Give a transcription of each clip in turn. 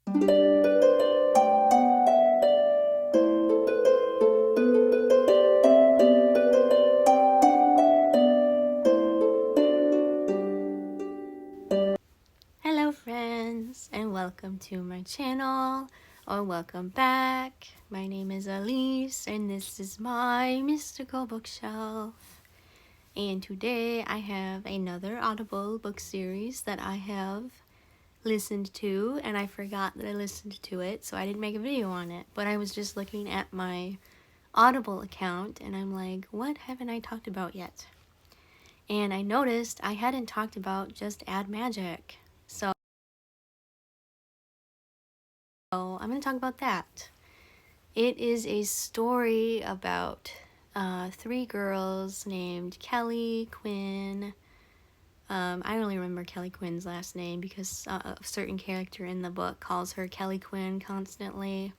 Hello friends, and welcome to my channel, or welcome back. My name is Elise, and this is my mystical bookshelf. And today I have another Audible book series that I have listened to, and I forgot that I listened to it, so I didn't make a video on it. But I was just looking at my Audible account, and I'm like, what haven't I talked about yet? And I noticed I hadn't talked about Just Add Magic. So I'm going to talk about that. It is a story about three girls named Kelly, Quinn. I only remember Kelly Quinn's last name because a certain character in the book calls her Kelly Quinn constantly.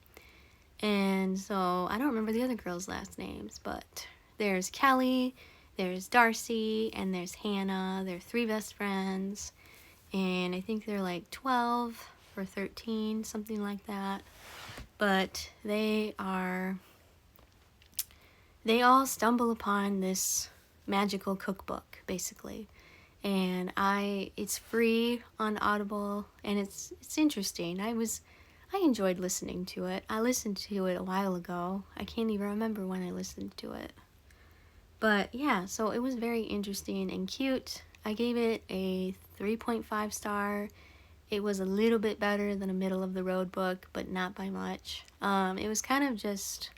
And so I don't remember the other girls' last names, but there's Kelly, there's Darcy, and there's Hannah. They're three best friends, and I think they're like 12 or 13, something like that. But they all stumble upon this magical cookbook, basically. And it's free on Audible, and it's interesting. I enjoyed listening to it. I listened to it a while ago. I can't even remember when I listened to it. But yeah, so it was very interesting and cute. I gave it a 3.5 star. It was a little bit better than a middle of the road book, but not by much. It was kind of just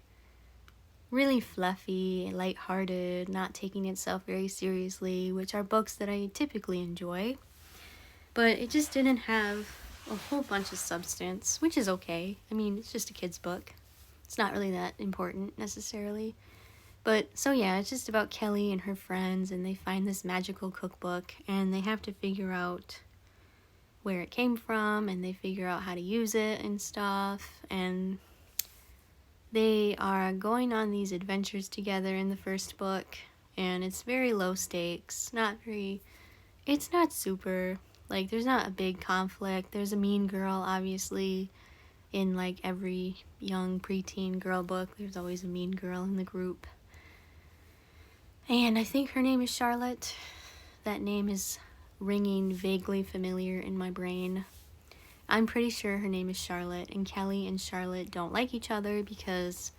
really fluffy, lighthearted, not taking itself very seriously, which are books that I typically enjoy. But it just didn't have a whole bunch of substance, which is okay. I mean, it's just a kid's book. It's not really that important necessarily. But so yeah, it's just about Kelly and her friends, and they find this magical cookbook, and they have to figure out where it came from, and they figure out how to use it and stuff, and they are going on these adventures together in the first book, and it's very low stakes, it's not super, like, there's not a big conflict. There's a mean girl, obviously, in like every young preteen girl book. There's always a mean girl in the group, and I think her name is Charlotte. That name is ringing vaguely familiar in my brain. I'm pretty sure her name is Charlotte, and Kelly and Charlotte don't like each other because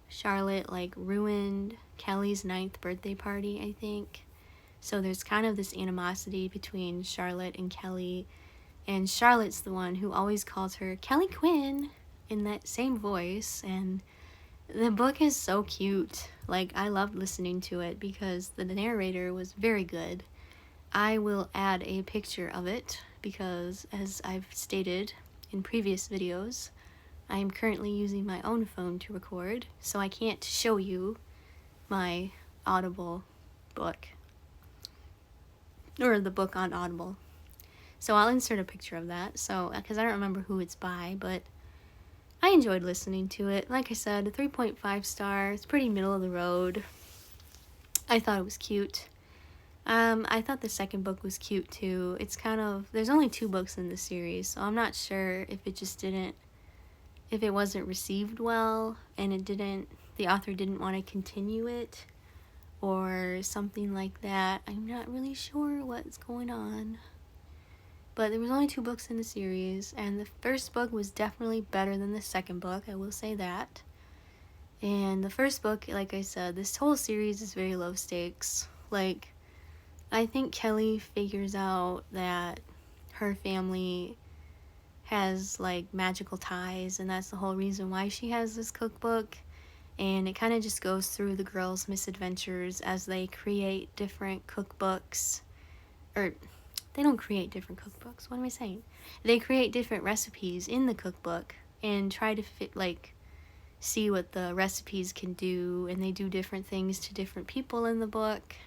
Charlotte like ruined Kelly's 9th birthday party, I think. So there's kind of this animosity between Charlotte and Kelly, and Charlotte's the one who always calls her Kelly Quinn in that same voice, and the book is so cute. Like, I loved listening to it because the narrator was very good. I will add a picture of it because, as I've stated in previous videos, I am currently using my own phone to record, so I can't show you my Audible book, or the book on Audible. So I'll insert a picture of that, so because I don't remember who it's by, but I enjoyed listening to it. Like I said, a 3.5 star. It's pretty middle of the road. I thought it was cute. I thought the second book was cute too. It's kind of, there's only 2 books in the series, so I'm not sure if it wasn't received well and the author didn't want to continue it or something like that. I'm not really sure what's going on. But there was only 2 books in the series, and the first book was definitely better than the second book, I will say that. And the first book, like I said, this whole series is very low stakes. Like, I think Kelly figures out that her family has like magical ties, and that's the whole reason why she has this cookbook. And it kind of just goes through the girls' misadventures as they create different cookbooks. Or, they don't create different cookbooks. What am I saying? They create different recipes in the cookbook and try to see what the recipes can do, and they do different things to different people in the book.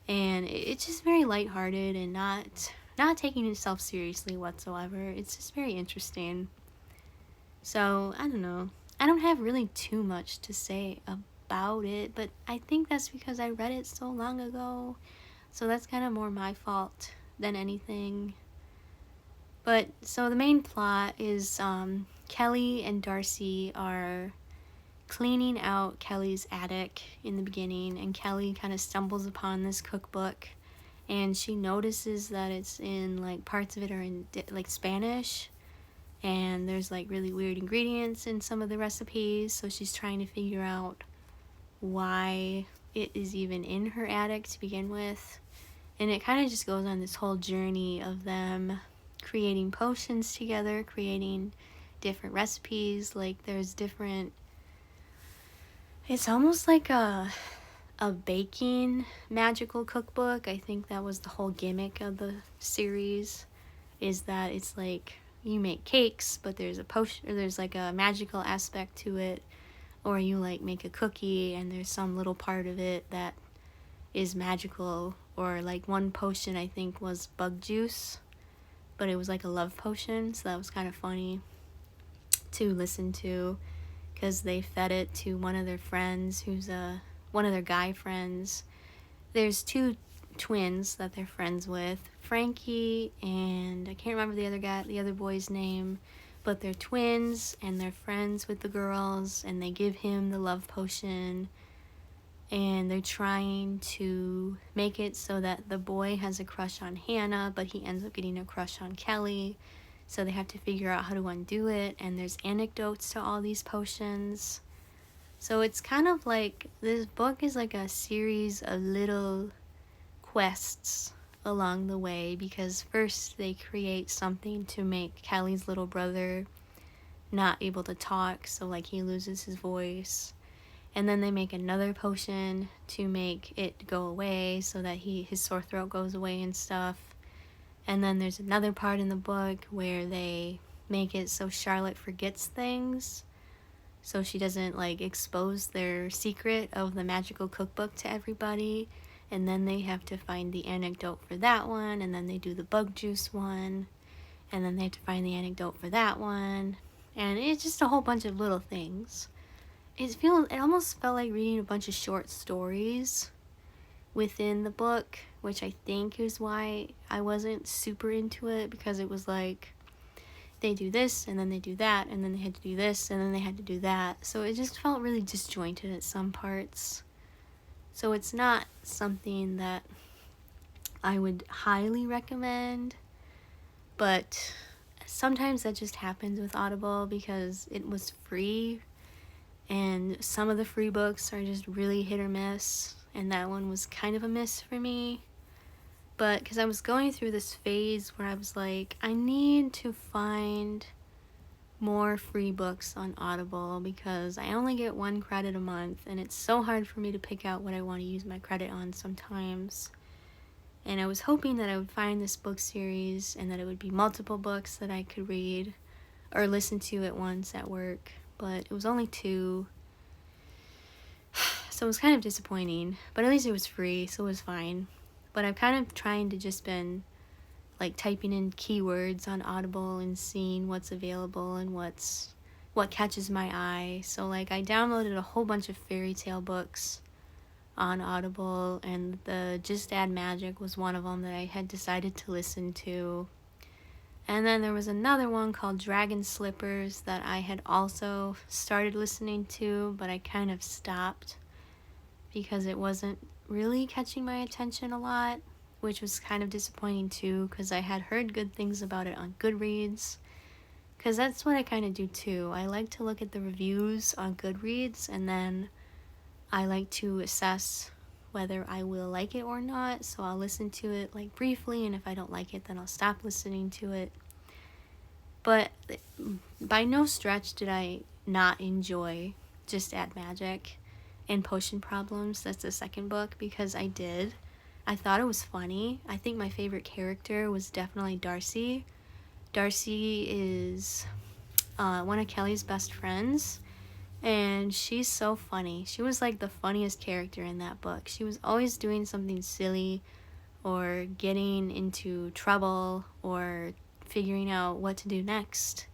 And it's just very lighthearted and not taking itself seriously whatsoever. It's just very interesting. So, I don't know. I don't have really too much to say about it, but I think that's because I read it so long ago. So that's kind of more my fault than anything. But so the main plot is Kelly and Darcy are cleaning out Kelly's attic in the beginning, and Kelly kind of stumbles upon this cookbook, and she notices that it's in like parts of it are in like Spanish, and there's like really weird ingredients in some of the recipes, so she's trying to figure out why it is even in her attic to begin with. And it kind of just goes on this whole journey of them creating potions together, creating different recipes. Like there's different, it's almost like a baking magical cookbook. I think that was the whole gimmick of the series, is that it's like you make cakes, but there's a potion, or there's like a magical aspect to it, or you like make a cookie and there's some little part of it that is magical. Or like one potion I think was bug juice, but it was like a love potion, so that was kind of funny to listen to, because they fed it to one of their friends who's one of their guy friends. There's two twins that they're friends with, Frankie and I can't remember the other boy's name, but they're twins and they're friends with the girls, and they give him the love potion, and they're trying to make it so that the boy has a crush on Hannah, but he ends up getting a crush on Kelly, so they have to figure out how to undo it. And there's anecdotes to all these potions, so it's kind of like, this book is like a series of little quests along the way, because first they create something to make Kelly's little brother not able to talk, so like he loses his voice, and then they make another potion to make it go away so that his sore throat goes away and stuff. And then there's another part in the book where they make it so Charlotte forgets things, so she doesn't like expose their secret of the magical cookbook to everybody. And then they have to find the anecdote for that one, and then they do the bug juice one, and then they have to find the anecdote for that one, and it's just a whole bunch of little things. It almost felt like reading a bunch of short stories within the book, which I think is why I wasn't super into it, because it was like they do this and then they do that and then they had to do this and then they had to do that, so it just felt really disjointed at some parts. So it's not something that I would highly recommend, but sometimes that just happens with Audible because it was free, and some of the free books are just really hit or miss, and that one was kind of a miss for me. But because I was going through this phase where I was like, I need to find more free books on Audible, because I only get 1 credit a month, and it's so hard for me to pick out what I want to use my credit on sometimes. And I was hoping that I would find this book series and that it would be multiple books that I could read or listen to at once at work, but it was only 2. So it was kind of disappointing, but at least it was free, so it was fine. But I'm kind of trying to just been like typing in keywords on Audible and seeing what's available and what catches my eye. So like I downloaded a whole bunch of fairy tale books on Audible, and the Just Add Magic was one of them that I had decided to listen to. And then there was another one called Dragon Slippers that I had also started listening to, but I kind of stopped because it wasn't really catching my attention a lot, which was kind of disappointing too, because I had heard good things about it on Goodreads, because that's what I kind of do too. I like to look at the reviews on Goodreads, and then I like to assess whether I will like it or not, so I'll listen to it like briefly, and if I don't like it, then I'll stop listening to it. But by no stretch did I not enjoy Just Add Magic and Potion Problems. That's the second book, because I did. I thought it was funny. I think my favorite character was definitely Darcy. Darcy is one of Kelly's best friends, and she's so funny. She was like the funniest character in that book. She was always doing something silly or getting into trouble or figuring out what to do next.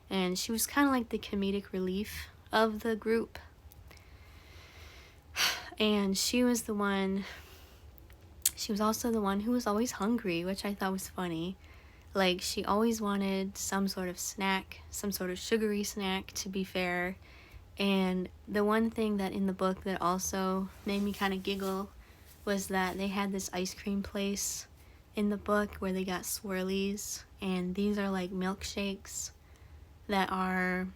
And she was kind of like the comedic relief of the group. And she was also the one who was always hungry, which I thought was funny. Like, she always wanted some sort of snack, some sort of sugary snack, to be fair. And the one thing that in the book that also made me kind of giggle was that they had this ice cream place in the book where they got swirlies, and these are like milkshakes that are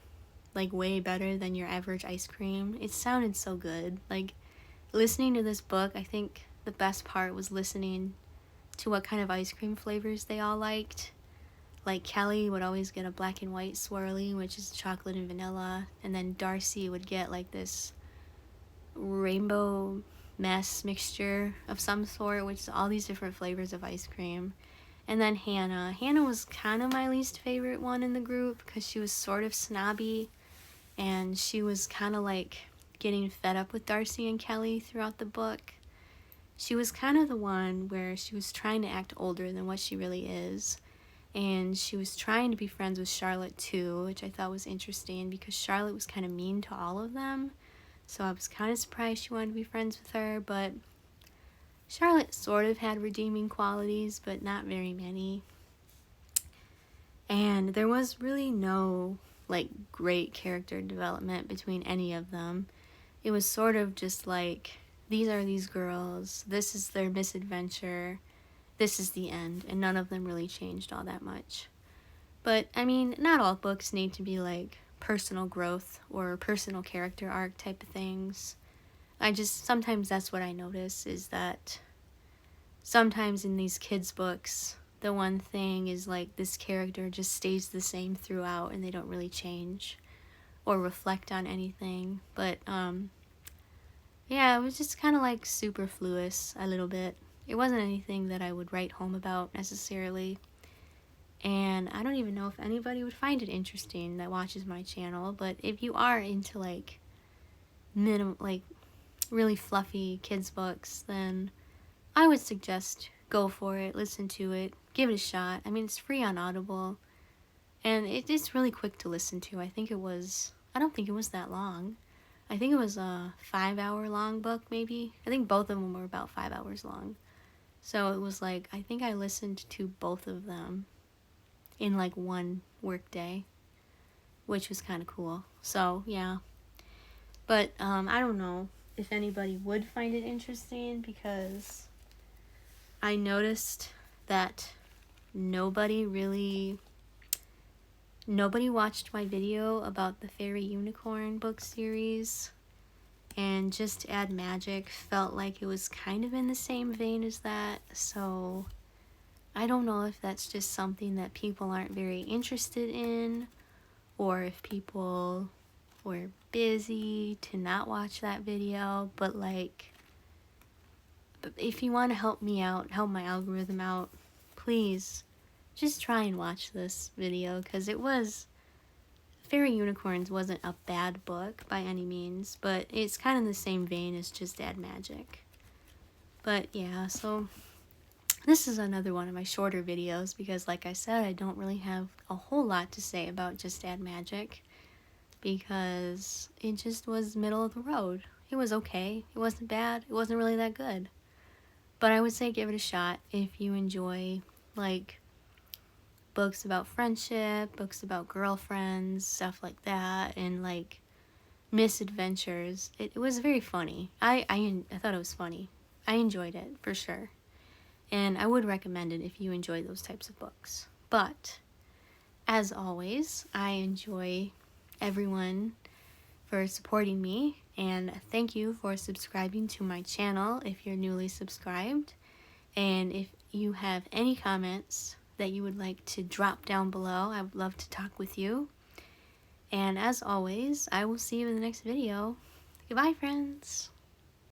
like way better than your average ice cream. It sounded so good. Like, listening to this book, I think the best part was listening to what kind of ice cream flavors they all liked. Like, Kelly would always get a black and white swirly, which is chocolate and vanilla, and then Darcy would get like this rainbow mess mixture of some sort, which is all these different flavors of ice cream. And then Hannah was kind of my least favorite one in the group because she was sort of snobby, and she was kind of like getting fed up with Darcy and Kelly throughout the book. She was kind of the one where she was trying to act older than what she really is. And she was trying to be friends with Charlotte too, which I thought was interesting because Charlotte was kind of mean to all of them. So I was kind of surprised she wanted to be friends with her, but Charlotte sort of had redeeming qualities, but not very many. And there was really no like great character development between any of them. It was sort of just like, these are these girls, this is their misadventure, this is the end, and none of them really changed all that much. But, I mean, not all books need to be like personal growth or personal character arc type of things. Sometimes that's what I notice, is that sometimes in these kids' books, the one thing is like this character just stays the same throughout and they don't really change or reflect on anything. But, yeah, it was just kind of like superfluous a little bit. It wasn't anything that I would write home about necessarily. And I don't even know if anybody would find it interesting that watches my channel, but if you are into like really fluffy kids books, then I would suggest go for it, listen to it, give it a shot. I mean, it's free on Audible, and it's really quick to listen to. I don't think it was that long. I think it was a 5-hour long book, maybe. I think both of them were about 5 hours long. So it was like, I think I listened to both of them in like one work day, which was kind of cool. So, yeah. But I don't know if anybody would find it interesting, because I noticed that nobody watched my video about the Fairy Unicorn book series, and Just Add Magic felt like it was kind of in the same vein as that. So I don't know if that's just something that people aren't very interested in, or if people were busy to not watch that video. But like, if you want to help me out, help my algorithm out, please just try and watch this video, because Fairy Unicorns wasn't a bad book by any means, but it's kind of the same vein as Just Add Magic. But yeah, so this is another one of my shorter videos because, like I said, I don't really have a whole lot to say about Just Add Magic, because it just was middle of the road. It was okay. It wasn't bad. It wasn't really that good. But I would say give it a shot if you enjoy like books about friendship, books about girlfriends, stuff like that, and like misadventures. It was very funny. I thought it was funny. I enjoyed it for sure. And I would recommend it if you enjoy those types of books. But as always, I enjoy everyone for supporting me, and thank you for subscribing to my channel if you're newly subscribed. And if you have any comments that you would like to drop down below, I would love to talk with you. And as always, I will see you in the next video. Goodbye, friends.